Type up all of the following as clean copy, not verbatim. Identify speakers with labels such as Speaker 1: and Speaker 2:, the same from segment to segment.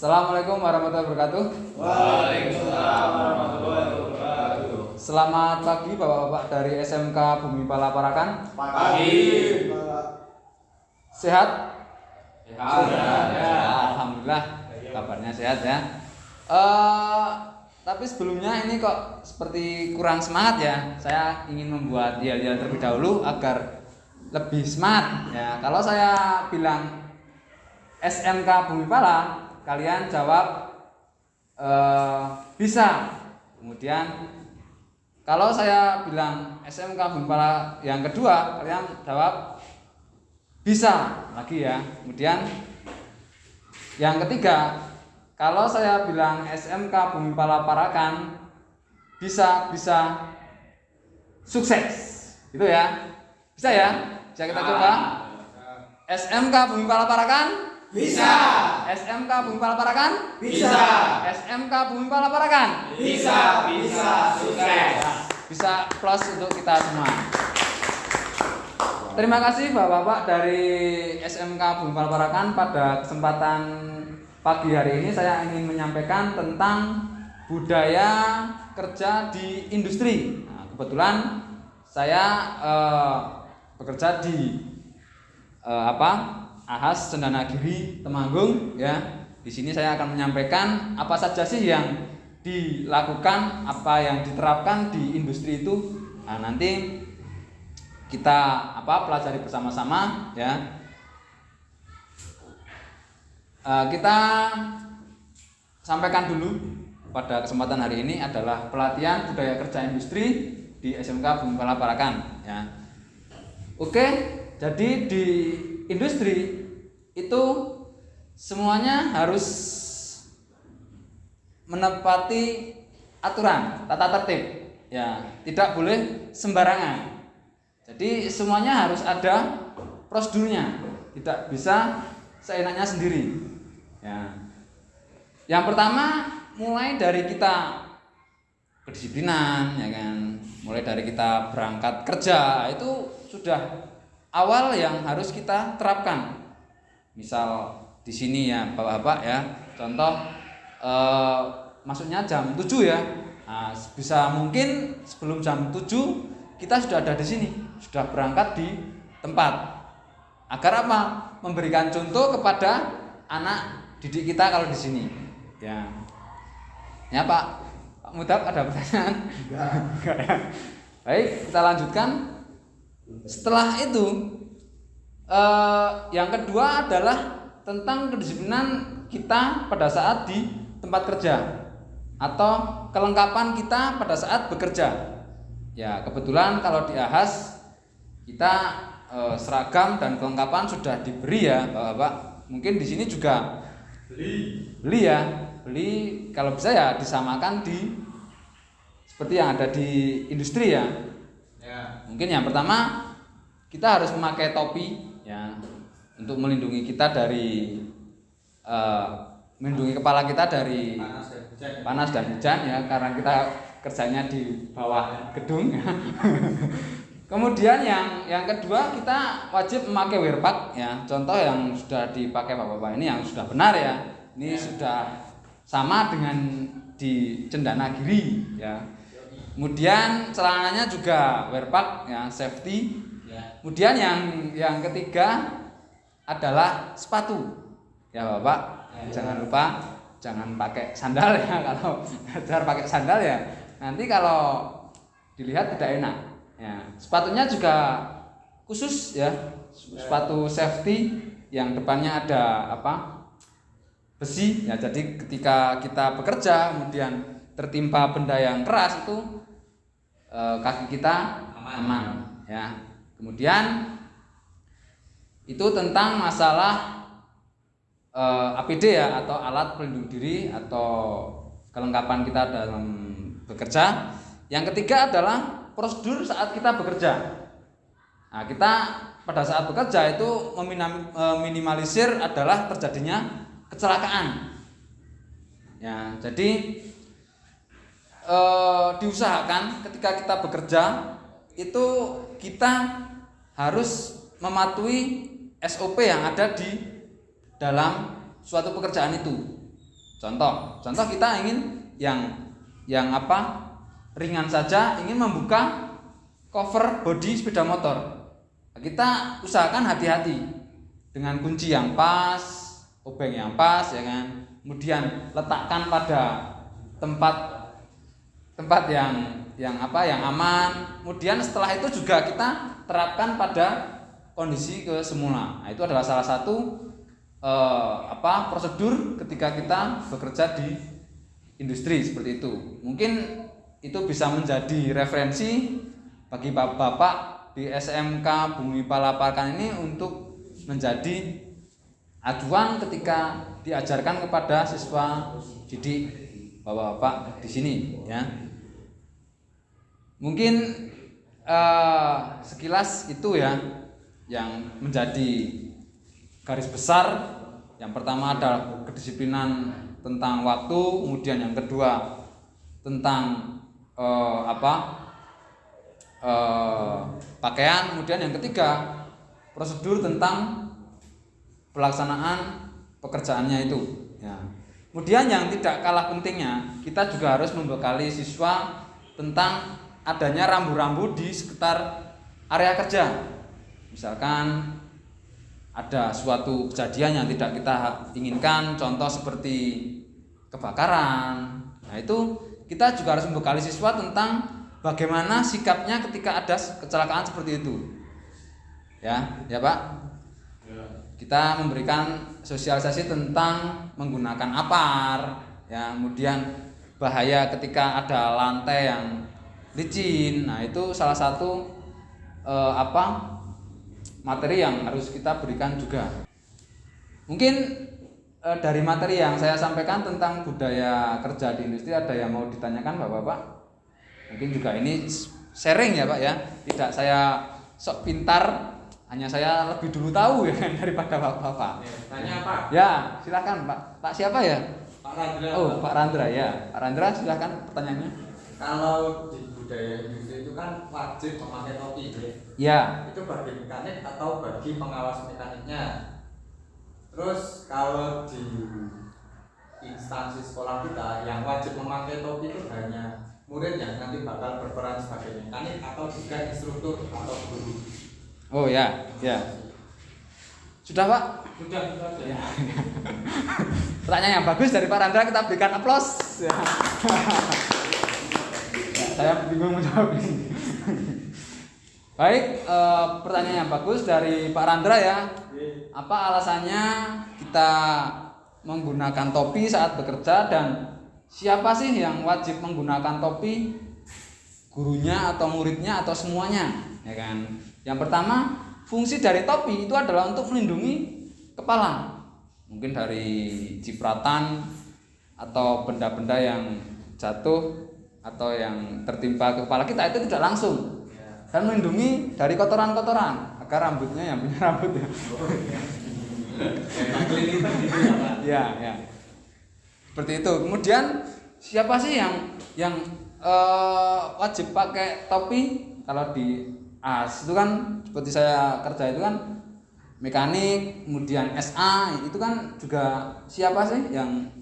Speaker 1: Assalamualaikum warahmatullahi wabarakatuh.
Speaker 2: Waalaikumsalam warahmatullahi wabarakatuh.
Speaker 1: Selamat pagi Bapak-bapak dari SMK Bumi Pala Parakan.
Speaker 2: Pagi.
Speaker 1: Sehat?
Speaker 2: Sehat.
Speaker 1: Alhamdulillah, kabarnya sehat ya. Tapi sebelumnya ini kok seperti kurang semangat ya. Saya ingin membuat yel-yel terlebih dahulu agar lebih semangat ya. Kalau saya bilang SMK Bumi Pala, kalian jawab bisa. Kemudian kalau saya bilang SMK Bumi Pala yang kedua, kalian jawab bisa lagi ya. Kemudian yang ketiga, kalau saya bilang SMK Bumi Pala Parakan bisa sukses. Gitu ya. Bisa ya? Bisa kita coba. SMK Bumi Pala Parakan
Speaker 2: Bisa.
Speaker 1: SMK Bumi Pala Parakan
Speaker 2: Bisa.
Speaker 1: SMK Bumi Pala Parakan
Speaker 2: Bisa sukses.
Speaker 1: Bisa plus untuk kita semua. Terima kasih Bapak-bapak dari SMK Bumi Pala Parakan. Pada kesempatan pagi hari ini saya ingin menyampaikan tentang budaya kerja di industri. Nah, kebetulan saya bekerja di Ahas Cendanagiri Temanggung ya. Di sini saya akan menyampaikan apa saja sih yang dilakukan, apa yang diterapkan di industri itu. Nah, nanti kita pelajari bersama-sama ya. Kita sampaikan dulu pada kesempatan hari ini adalah pelatihan budaya kerja industri di SMK Bumi Pala Parakan ya. Oke, jadi di industri itu semuanya harus menepati aturan, tata tertib ya, tidak boleh sembarangan. Jadi semuanya harus ada prosedurnya, tidak bisa seenaknya sendiri ya. Yang pertama, mulai dari kita kedisiplinan ya kan, mulai dari kita berangkat kerja itu sudah awal yang harus kita terapkan. Misal di sini ya Bapak-bapak ya, contoh masuknya jam 7 ya. Nah, bisa mungkin sebelum jam 7 kita sudah ada di sini, sudah berangkat di tempat. Agar apa? Memberikan contoh kepada anak didik kita kalau di sini. Ya. Ya Pak Mudab, ada pertanyaan? Enggak ya. Baik, kita lanjutkan. Setelah itu yang kedua adalah tentang kedisiplinan kita pada saat di tempat kerja atau kelengkapan kita pada saat bekerja. Ya, kebetulan kalau di Ahas kita seragam dan kelengkapan sudah diberi ya, Bapak. Mungkin di sini juga beli ya. Beli kalau bisa ya disamakan di seperti yang ada di industri ya. Mungkin yang pertama kita harus memakai topi ya, untuk melindungi kita dari melindungi kepala kita dari panas dan hujan ya, karena kita kerjanya di bawah gedung ya. Kemudian yang kedua, kita wajib memakai wearpack ya. Contoh yang sudah dipakai Bapak-bapak ini yang sudah benar ya. Ini sudah sama dengan di Cendanagiri ya. Kemudian celananya juga wearpack ya, safety. Kemudian yang ketiga adalah sepatu. Ya Bapak, jangan lupa jangan pakai sandal ya. Kalau belajar pakai sandal ya nanti kalau dilihat tidak enak. Ya, sepatunya juga khusus ya, sepatu safety yang depannya ada besi ya. Jadi ketika kita bekerja kemudian tertimpa benda yang keras itu kaki kita aman ya. Kemudian itu tentang masalah APD ya, atau alat pelindung diri atau kelengkapan kita dalam bekerja. Yang ketiga adalah prosedur saat kita bekerja. Nah, kita pada saat bekerja itu meminimalisir adalah terjadinya kecelakaan. Ya, jadi diusahakan ketika kita bekerja itu kita harus mematuhi SOP yang ada di dalam suatu pekerjaan itu. Contoh kita ingin yang apa? Ringan saja, ingin membuka cover bodi sepeda motor. Kita usahakan hati-hati dengan kunci yang pas, obeng yang pas, ya kan. Kemudian letakkan pada tempat yang aman. Kemudian setelah itu juga kita terapkan pada kondisi kesemula. Nah, itu adalah salah satu prosedur ketika kita bekerja di industri seperti itu. Mungkin itu bisa menjadi referensi bagi bapak-bapak di SMK Bumi Palapakan ini untuk menjadi acuan ketika diajarkan kepada siswa didik bapak-bapak di sini, ya. Mungkin sekilas itu ya yang menjadi garis besar. Yang pertama adalah kedisiplinan tentang waktu, kemudian yang kedua tentang pakaian, kemudian yang ketiga prosedur tentang pelaksanaan pekerjaannya itu, ya. Kemudian yang tidak kalah pentingnya, kita juga harus membekali siswa tentang adanya rambu-rambu di sekitar area kerja. Misalkan ada suatu kejadian yang tidak kita inginkan, contoh seperti kebakaran. Nah, itu kita juga harus membekali siswa tentang bagaimana sikapnya ketika ada kecelakaan seperti itu. Ya Pak. Kita memberikan sosialisasi tentang menggunakan apar, ya, kemudian bahaya ketika ada lantai yang licin. Nah, itu salah satu materi yang harus kita berikan juga. Mungkin dari materi yang saya sampaikan tentang budaya kerja di industri, ada yang mau ditanyakan Bapak-bapak? Mungkin juga ini sharing ya Pak ya. Tidak saya sok pintar, hanya saya lebih dulu tahu ya daripada Bapak-bapak.
Speaker 2: Tanya Pak.
Speaker 1: Ya, silakan Pak. Pak siapa ya?
Speaker 2: Pak Randra.
Speaker 1: Oh, Pak Randra ya. Pak Randra silakan pertanyaannya.
Speaker 2: Kalau di budaya industri itu kan wajib memakai topi,
Speaker 1: ya.
Speaker 2: Itu bagi mekanik atau bagi pengawas mekaniknya? Terus kalau di instansi sekolah kita yang wajib memakai topi itu hanya murid yang nanti bakal berperan sebagai mekanik atau juga instruktur atau guru?
Speaker 1: Oh ya. Sudah Pak?
Speaker 2: Sudah.
Speaker 1: Ya. Pertanyaan yang bagus dari Pak Randra, kita berikan aplaus. Ya. Saya bingung menjawab ini. Baik, pertanyaan yang bagus dari Pak Randra ya. Apa alasannya kita menggunakan topi saat bekerja, dan siapa sih yang wajib menggunakan topi? Gurunya atau muridnya atau semuanya? Ya kan? Yang pertama, fungsi dari topi itu adalah untuk melindungi kepala. Mungkin dari cipratan atau benda-benda yang jatuh atau yang tertimpa ke kepala kita itu tidak langsung, dan melindungi dari kotoran-kotoran agar rambutnya yang punya rambut ya. Ya. Seperti itu. Kemudian siapa sih yang wajib pakai topi? Kalau di AS itu kan seperti saya kerja itu kan mekanik, kemudian SA itu kan juga siapa sih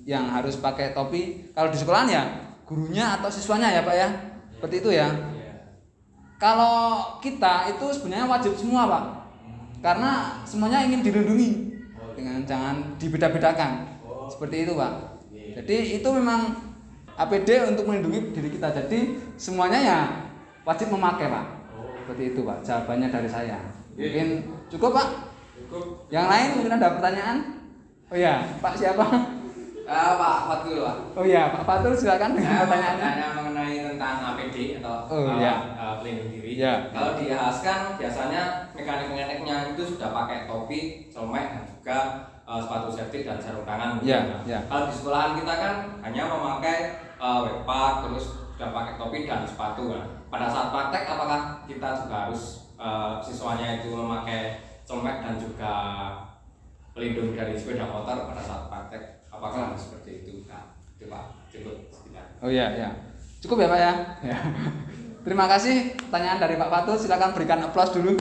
Speaker 1: yang harus pakai topi? Kalau di sekolahan ya gurunya atau siswanya ya Pak ya, seperti itu ya. Kalau kita itu sebenarnya wajib semua Pak, karena semuanya ingin dilindungi, dengan jangan dibeda-bedakan, seperti itu Pak. Jadi itu memang APD untuk melindungi diri kita, jadi semuanya ya wajib memakai Pak, seperti itu Pak. Jawabannya dari saya. Mungkin cukup Pak. Yang lain mungkin ada pertanyaan? Oh ya, Pak siapa?
Speaker 2: Pak Fatul Pak.
Speaker 1: Oh iya, Pak Fatul silakan dengan pertanyaannya.
Speaker 2: Tanya mengenai tentang APD atau pelindung diri.
Speaker 1: Ya.
Speaker 2: Kalau di AS kan biasanya mekanik-mekaniknya itu sudah pakai topi, celmek, dan juga sepatu safety dan sarung tangan.
Speaker 1: Ya.
Speaker 2: Kalau di sekolahan kita kan hanya memakai wetpack, terus sudah pakai topi dan sepatu kan. Pada saat praktek apakah kita juga harus siswanya itu memakai celmek dan juga pelindung dari sepeda motor pada saat praktek? Apakah seperti itu? Nah, itu Pak, cukup sekitar.
Speaker 1: Oh iya. Cukup ya Pak ya. Ya. Terima kasih pertanyaan dari Pak Fatul. Silakan berikan aplaus dulu.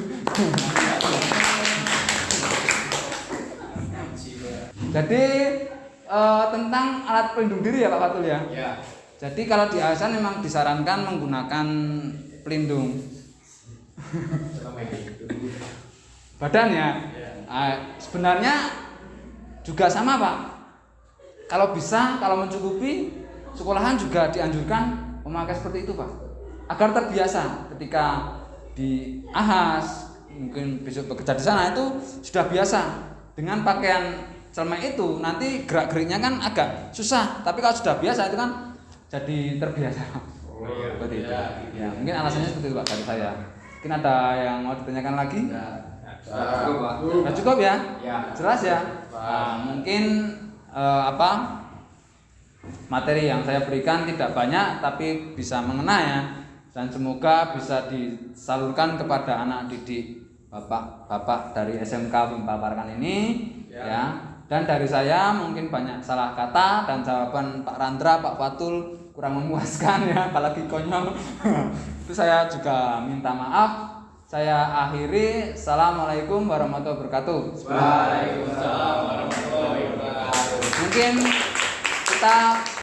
Speaker 1: Jadi tentang alat pelindung diri ya Pak Fatul ya.
Speaker 2: Ya.
Speaker 1: Jadi kalau di ASN memang disarankan menggunakan pelindung badan ya. Sebenarnya juga sama Pak. Kalau bisa, kalau mencukupi, sekolahan juga dianjurkan memakai seperti itu Pak. Agar terbiasa ketika di AHAS, mungkin besok bekerja di sana itu sudah biasa dengan pakaian celemek itu. Nanti gerak-geriknya kan agak susah, tapi kalau sudah biasa itu kan jadi terbiasa. Seperti itu. Ya, mungkin alasannya seperti itu Pak dari saya. Mungkin ada yang mau ditanyakan lagi?
Speaker 2: Cukup, Pak.
Speaker 1: Nah, cukup ya?
Speaker 2: Ya.
Speaker 1: Jelas ya? Nah, mungkin materi yang saya berikan tidak banyak tapi bisa mengena ya, dan semoga bisa disalurkan kepada anak didik bapak-bapak dari SMK Bimpa Parakan ini ya. Dan dari saya mungkin banyak salah kata dan jawaban Pak Randra, Pak Fatul kurang memuaskan ya, apalagi konyol. Itu saya juga minta maaf. Saya akhiri. Assalamualaikum warahmatullahi wabarakatuh.
Speaker 2: Waalaikumsalam warahmatullahi wabarakatuh.
Speaker 1: Mungkin kita